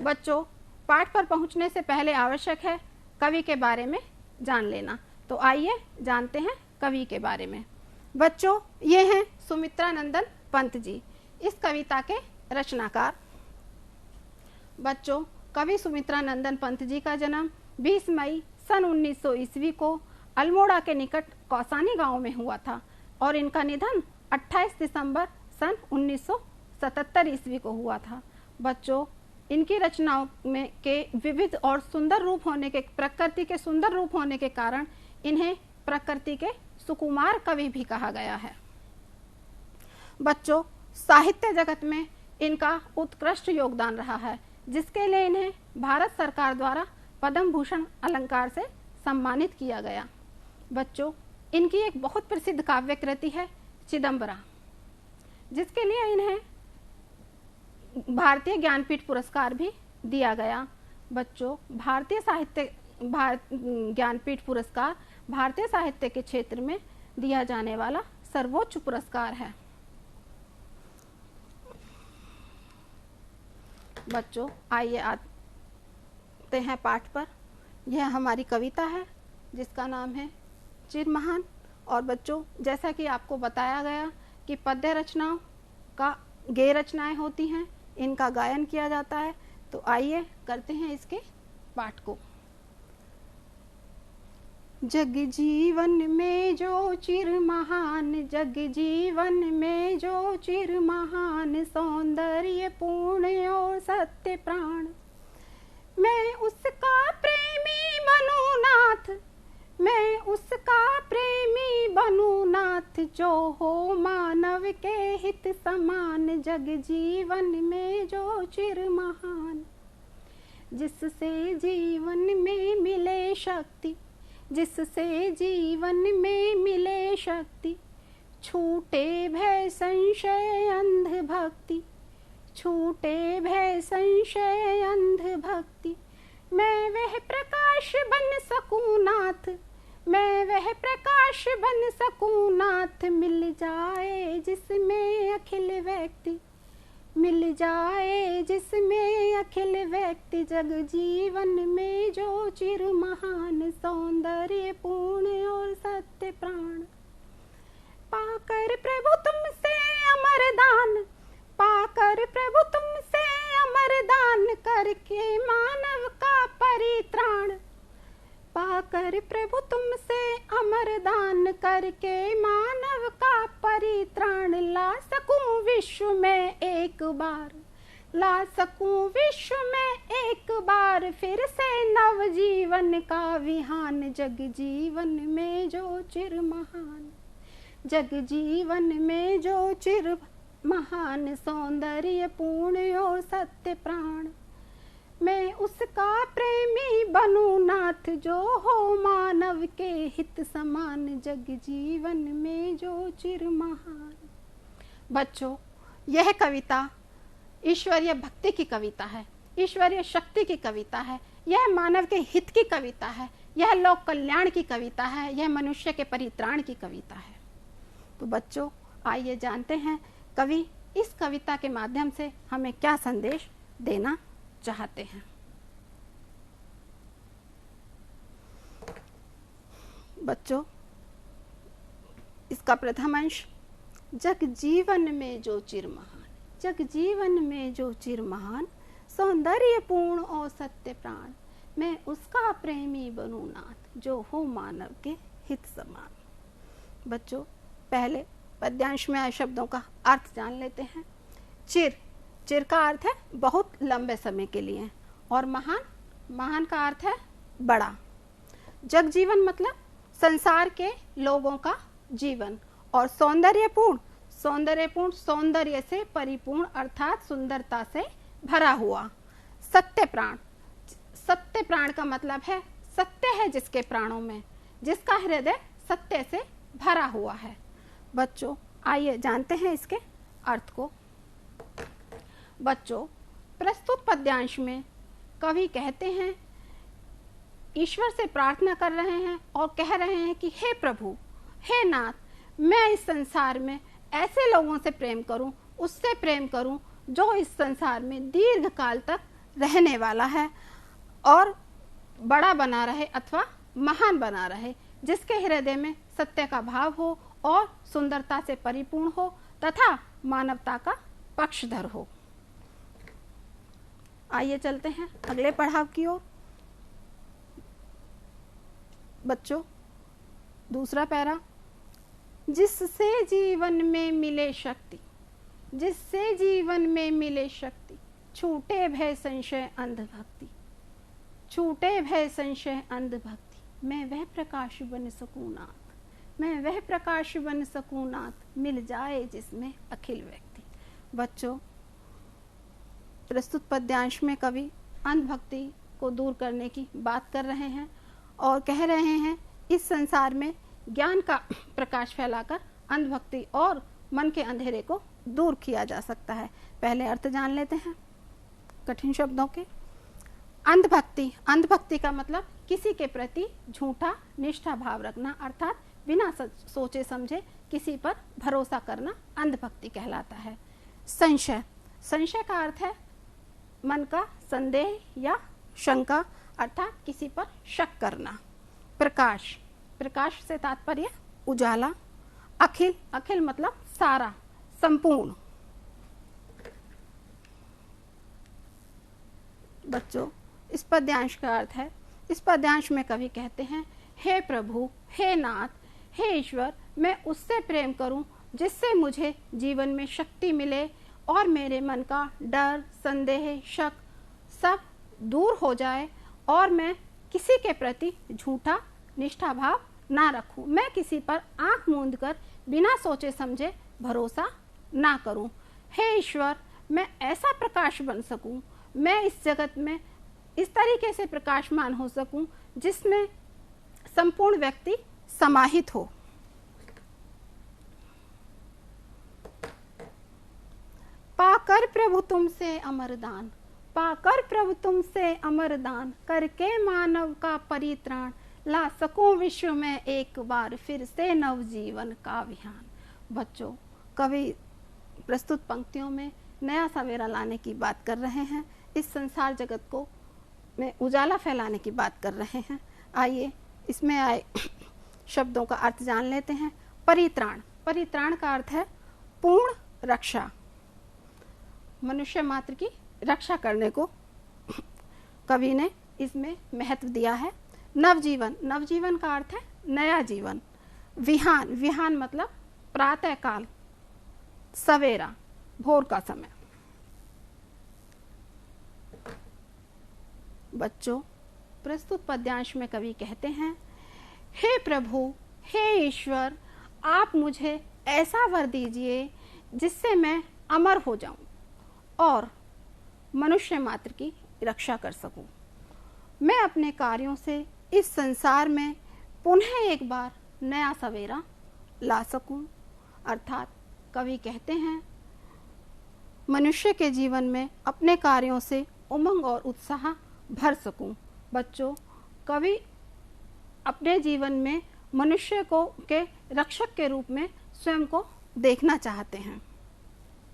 बच्चों, पाठ पर पहुंचने से पहले आवश्यक है कवि के बारे में जान लेना। तो आइए जानते हैं कवि के बारे में। बच्चों, ये हैं सुमित्रा नंदन पंत जी, इस कविता के रचनाकार। बच्चों, कवि सुमित्रा नंदन पंत जी का जन्म 20 मई सन 1900 ईस्वी को अल्मोड़ा के निकट कौसानी गांव में हुआ था और इनका निधन 28 दिसंबर सन 1977 ईस्वी को हुआ था। बच्चों, इनकी रचनाओं में के विविध और सुंदर रूप होने के, प्रकृति के सुंदर रूप होने के कारण इन्हें प्रकृति के सुकुमार कवि भी कहा गया है। बच्चों, साहित्य जगत में इनका उत्कृष्ट योगदान रहा है, जिसके लिए इन्हें भारत सरकार द्वारा पद्म भूषण अलंकार से सम्मानित किया गया। बच्चों, इनकी एक बहुत प्रसिद्ध काव्य कृति है चिदंबरा, जिसके लिए इन्हें भारतीय ज्ञानपीठ पुरस्कार भी दिया गया। बच्चों, भारतीय साहित्य ज्ञानपीठ पुरस्कार भारतीय साहित्य के क्षेत्र में दिया जाने वाला सर्वोच्च पुरस्कार है। बच्चों, आइए आते हैं पाठ पर। यह हमारी कविता है जिसका नाम है चिरमहान। और बच्चों, जैसा कि आपको बताया गया कि पद्य रचनाओं का गेय रचनाएं होती हैं, इनका गायन किया जाता है। तो आइए करते हैं इसके पाठ को। जग जीवन में जो चिर महान, जग जीवन में जो चिर महान, सौंदर्य पूर्ण और सत्य प्राण, मैं उसका प्रेमी बनूं नाथ, मैं उसका प्रेमी बनूं नाथ, जो हो मानव के हित समान, जग जीवन में जो चिर महान, जिससे जीवन में मिले शक्ति, जिससे जीवन में मिले शक्ति, छूटे भय संशय अंध भक्ति, छूटे भय संशय अंध भक्ति, मैं वह प्रकाश बन सकूं नाथ, मैं वह प्रकाश बन सकूं नाथ, मिल जाए जिसमें अखिल व्यक्ति, मिल जाए जिसमें अखिल व्यक्ति, जग जीवन में जो चिर महान, सौंदर्य पूर्ण और सत्य प्राण, पाकर प्रभु तुमसे अमर दान, पाकर प्रभु तुमसे अमर दान, करके मानव का परित्राण, पाकर प्रभु तुमसे अमर दान, करके मानव का परित्राण, ला सकूं विश्व में एक बार, ला सकूं विश्व में एक बार, फिर से नव जीवन का विहान, जग जीवन में जो चिर महान, जग जीवन में जो चिर महान, सौंदर्य पूर्ण और सत्य प्राण, मैं उसका प्रेमी बनूं नाथ, जो हो मानव के हित समान, जग जीवन में जो चिर महान। बच्चों, यह कविता ईश्वरीय भक्ति की कविता है, ईश्वरीय शक्ति की कविता है, यह मानव के हित की कविता है, यह लोक कल्याण की कविता है, यह मनुष्य के परित्राण की कविता है। तो बच्चों, आइए जानते हैं कवि इस कविता के माध्यम से हमें क्या संदेश देना चाहते हैं। बच्चों, इसका प्रथम अंश, जग जीवन में जो चिर महान, जग जीवन में जो चिर महान, सौंदर्य पूर्ण और सत्य प्राण, मैं उसका प्रेमी बनूं नाथ, जो हो मानव के हित समान। बच्चों, पहले पद्यांश में आए शब्दों का अर्थ जान लेते हैं। चिर, चिर का अर्थ है बहुत लंबे समय के लिए, और महान, महान का अर्थ है बड़ा। जग जीवन मतलब संसार के लोगों का जीवन, और सौंदर्यपूर्ण, सौंदर्यपूर्ण सौंदर्य से परिपूर्ण अर्थात सुंदरता से भरा हुआ। सत्य प्राण, सत्य प्राण का मतलब है सत्य है जिसके प्राणों में, जिसका हृदय सत्य से भरा हुआ है। बच्चों, आइए जानते हैं इसके अर्थ को। बच्चों, प्रस्तुत पद्यांश में कवि कहते हैं, ईश्वर से प्रार्थना कर रहे हैं और कह रहे हैं कि हे प्रभु, हे नाथ, मैं इस संसार में ऐसे लोगों से प्रेम करूं, उससे प्रेम करूं जो इस संसार में दीर्घ काल तक रहने वाला है और बड़ा बना रहे अथवा महान बना रहे, जिसके हृदय में सत्य का भाव हो और सुंदरता से परिपूर्ण हो तथा मानवता का पक्षधर हो। आइए चलते हैं अगले पड़ाव की ओर। बच्चों, दूसरा पैरा, जिससे जीवन में मिले शक्ति, जिससे जीवन में मिले शक्ति, छूटे भय संशय अंधभक्ति, छूटे भय संशय अंधभक्ति, मैं वह प्रकाश बन सकूं नाथ, मैं वह प्रकाश बन सकूं नाथ, मिल जाए जिसमें अखिल व्यक्ति। बच्चों, प्रस्तुत पद्यांश में कवि अंधभक्ति को दूर करने की बात कर रहे हैं और कह रहे हैं इस संसार में ज्ञान का प्रकाश फैलाकर अंधभक्ति और मन के अंधेरे को दूर किया जा सकता है। पहले अर्थ जान लेते हैं कठिन शब्दों के। अंधभक्ति, अंधभक्ति का मतलब किसी के प्रति झूठा निष्ठा भाव रखना, अर्थात बिना सोचे समझे किसी पर भरोसा करना अंधभक्ति कहलाता है। संशय, संशय का अर्थ है मन का संदेह या शंका, अर्थात किसी पर शक करना। प्रकाश, प्रकाश से तात्पर्य उजाला। अखिल, अखिल मतलब सारा, संपूर्ण। बच्चों, इस पद्यांश का अर्थ है, इस पद्यांश में कवि कहते हैं, हे प्रभु, हे नाथ, हे ईश्वर, मैं उससे प्रेम करूं जिससे मुझे जीवन में शक्ति मिले और मेरे मन का डर, संदेह, शक सब दूर हो जाए और मैं किसी के प्रति झूठा निष्ठा भाव ना रखूं, मैं किसी पर आंख मूंद कर बिना सोचे समझे भरोसा ना करूं। हे ईश्वर, मैं ऐसा प्रकाश बन सकूं, मैं इस जगत में इस तरीके से प्रकाशमान हो सकूं जिसमें संपूर्ण व्यक्ति समाहित हो। पाकर प्रभु तुमसे अमरदान, पाकर प्रभु तुमसे अमरदान, करके मानव का परित्राण, ला सकूं विश्व में एक बार फिर से नवजीवन का विहान। बच्चों, कवि प्रस्तुत पंक्तियों में नया सवेरा लाने की बात कर रहे हैं, इस संसार जगत को में उजाला फैलाने की बात कर रहे हैं। आइए इसमें आए शब्दों का अर्थ जान लेते हैं। परित्राण, परित्राण का अर्थ है पूर्ण रक्षा, मनुष्य मात्र की रक्षा करने को कवि ने इसमें महत्व दिया है। नवजीवन, नवजीवन का अर्थ है नया जीवन। विहान, विहान मतलब प्रातः काल, सवेरा, भोर का समय। बच्चों, प्रस्तुत पद्यांश में कवि कहते हैं, हे प्रभु, हे ईश्वर, आप मुझे ऐसा वर दीजिए जिससे मैं अमर हो जाऊं और मनुष्य मात्र की रक्षा कर सकूं। मैं अपने कार्यों से इस संसार में पुनः एक बार नया सवेरा ला सकूं। अर्थात कवि कहते हैं मनुष्य के जीवन में अपने कार्यों से उमंग और उत्साह भर सकूं। बच्चों, कवि अपने जीवन में मनुष्य को के रक्षक के रूप में स्वयं को देखना चाहते हैं।